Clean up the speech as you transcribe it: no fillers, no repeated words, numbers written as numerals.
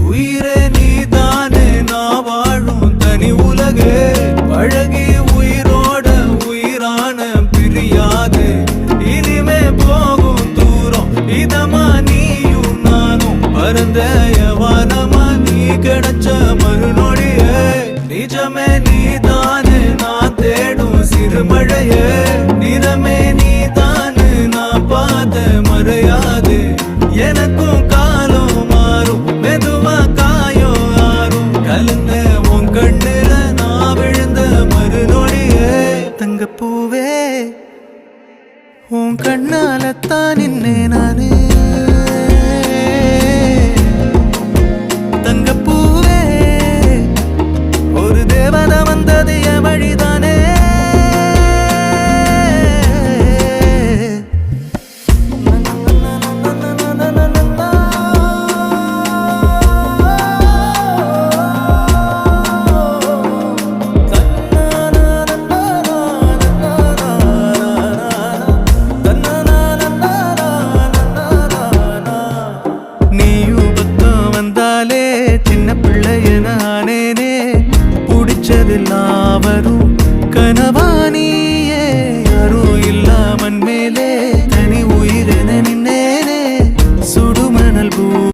உயிரே நீதானே நான் வாழும் தனி உலகே பழகி உயிரோட உயிரான பிரியாது இனிமே போகும் தூரம் இதமா நீயும் நானும் பரந்த யவானமா நீ கிடைச்ச மறுநொடியே நிஜமே நீதானே நான் தேடும் சிறுமழையே நிறமே நீதானே நான் பார்த்த மறையாது எனக்கும் காலம் மாறும் மெதுவா காயம் ஆறும் கலந்த உன் கண்ணுல நான் விழுந்த மறுநொடியே தங்கப்பூவே உன் கண்ணாலத்தான் நின்னே நானே தங்கப்பூவே ஒரு தேவதை வந்தது என் வழிதானே சின்ன பிள்ளைய நானேனே பிடிச்சதெல்லாம் வரும்